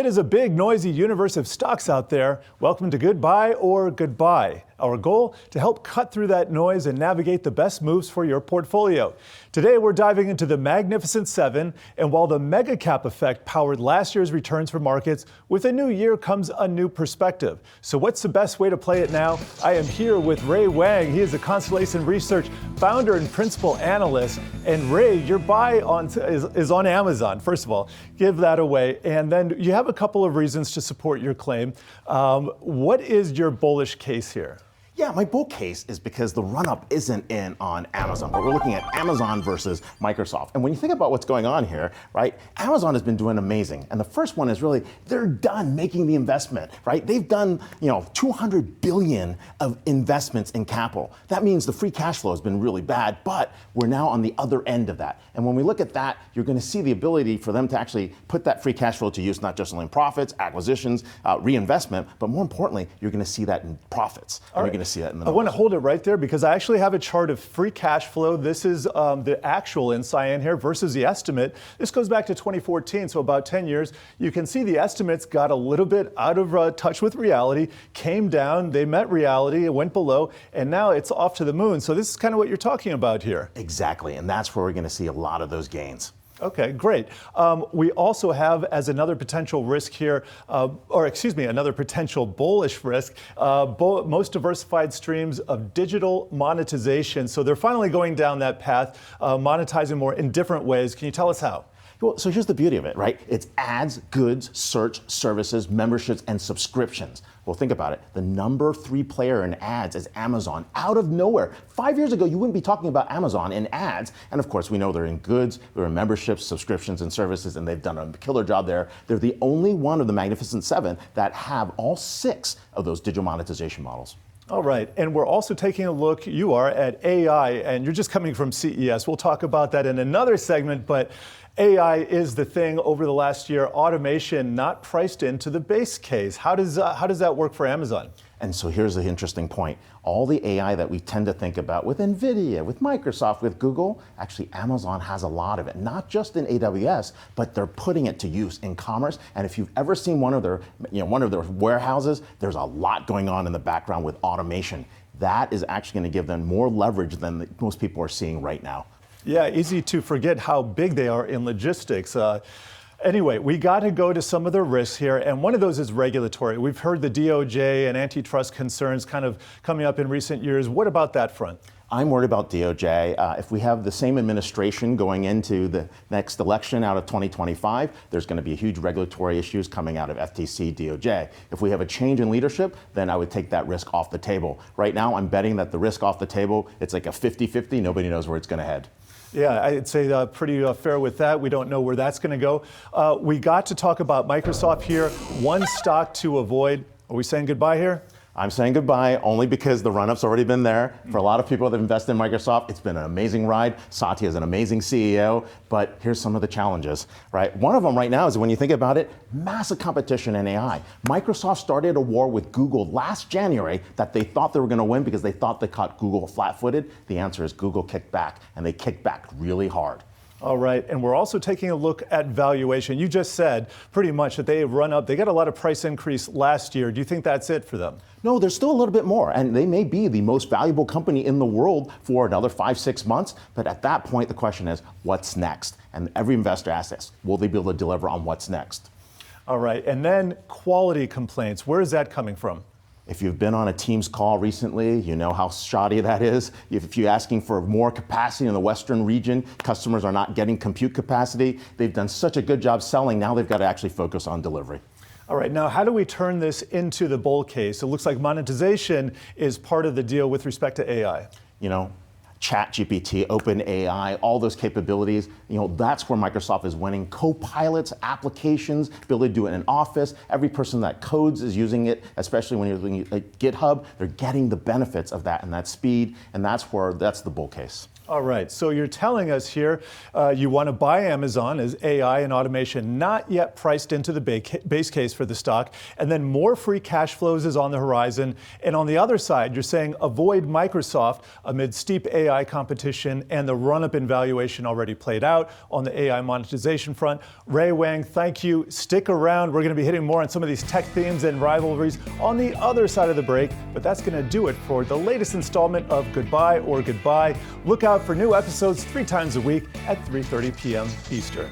It is a big, noisy universe of stocks out there. Welcome to Goodbye or Goodbye. Our goal, to help cut through that noise and navigate the best moves for your portfolio. Today, we're diving into the Magnificent Seven, and while the mega cap effect powered last year's returns for markets, with a new year comes a new perspective. So what's the best way to play it now? I am here with Wang. He is a Constellation Research founder and principal analyst. And Ray, your buy is on Amazon. First of all, give that away. And then you have a couple of reasons to support your claim. What is your bullish case here? Yeah, my bull case is because the run-up isn't in on Amazon, but we're looking at Amazon versus Microsoft. And when you think about what's going on here, right, Amazon has been doing amazing. And the first one is really, they're done making the investment, right? They've done, 200 billion of investments in capital. That means the free cash flow has been really bad, but we're now on the other end of that. And when we look at that, you're going to see the ability for them to actually put that free cash flow to use, not just in profits, acquisitions, reinvestment, but more importantly, you're going to see that in profits. All right. See that in the numbers. I want to hold it right there because I actually have a chart of free cash flow. This is the actual in cyan here versus the estimate. This goes back to 2014, so about 10 years. You can see the estimates got a little bit out of touch with reality, came down, they met reality, it went below, and now it's off to the moon. So this is kind of what you're talking about here. Exactly, and that's where we're going to see a lot of those gains. Okay, great. We also have as another potential risk here, another potential bullish risk, most diversified streams of digital monetization. So they're finally going down that path, monetizing more in different ways. Can you tell us how? Well, so here's the beauty of it, right? It's ads, goods, search, services, memberships, and subscriptions. Well, think about it. The number 3 player in ads is Amazon, out of nowhere. 5 years ago, you wouldn't be talking about Amazon in ads. And of course, we know they're in goods, they're in memberships, subscriptions, and services, and they've done a killer job there. They're the only one of the Magnificent Seven that have all 6 of those digital monetization models. All right, and we're also taking a look, you are, at AI, and you're just coming from CES. We'll talk about that in another segment, but AI is the thing over the last year. Automation not priced into the base case. How does that work for Amazon? And so here's the interesting point. All the AI that we tend to think about with NVIDIA, with Microsoft, with Google, actually Amazon has a lot of it, not just in AWS, but they're putting it to use in commerce. And if you've ever seen one of their warehouses, there's a lot going on in the background with automation. That is actually going to give them more leverage than most people are seeing right now. Yeah, easy to forget how big they are in logistics. Anyway, we got to go to some of the risks here, and one of those is regulatory. We've heard the DOJ and antitrust concerns kind of coming up in recent years. What about that front? I'm worried about DOJ. If we have the same administration going into the next election out of 2025, there's going to be huge regulatory issues coming out of FTC, DOJ. If we have a change in leadership, then I would take that risk off the table. Right now, I'm betting that the risk off the table, it's like a 50-50. Nobody knows where it's going to head. Yeah, I'd say pretty fair with that. We don't know where that's going to go. We got to talk about Microsoft here. One stock to avoid. Are we saying goodbye here? I'm saying goodbye only because the run-up's already been there. For a lot of people that invest in Microsoft, it's been an amazing ride. Satya is an amazing CEO, but here's some of the challenges, right? One of them right now is, when you think about it, massive competition in AI. Microsoft started a war with Google last January that they thought they were going to win because they thought they caught Google flat-footed. The answer is Google kicked back, and they kicked back really hard. All right, and we're also taking a look at valuation. You just said pretty much that they have run up. They got a lot of price increase last year. Do you think that's it for them? No, there's still a little bit more, and they may be the most valuable company in the world for another 5-6 months. But at that point, the question is, what's next? And every investor asks us, will they be able to deliver on what's next? All right, and then quality complaints. Where is that coming from? If you've been on a Teams call recently, you know how shoddy that is. If you're asking for more capacity in the Western region, customers are not getting compute capacity. They've done such a good job selling, now they've got to actually focus on delivery. All right, now how do we turn this into the bull case? It looks like monetization is part of the deal with respect to AI. ChatGPT, OpenAI, all those capabilities, that's where Microsoft is winning. Co-pilots, applications, ability to do it in Office. Every person that codes is using it, especially when you're looking at GitHub. They're getting the benefits of that and that speed, and that's the bull case. All right, so you're telling us here you want to buy Amazon as AI and automation not yet priced into the base case for the stock, and then more free cash flows is on the horizon. And on the other side, you're saying avoid Microsoft amid steep AI competition and the run-up in valuation already played out on the AI monetization front. Ray, Wang, thank you. Stick around. We're going to be hitting more on some of these tech themes and rivalries on the other side of the break, but that's going to do it for the latest installment of Goodbye or Goodbye. Look out for new episodes 3 times a week at 3:30 p.m. Eastern.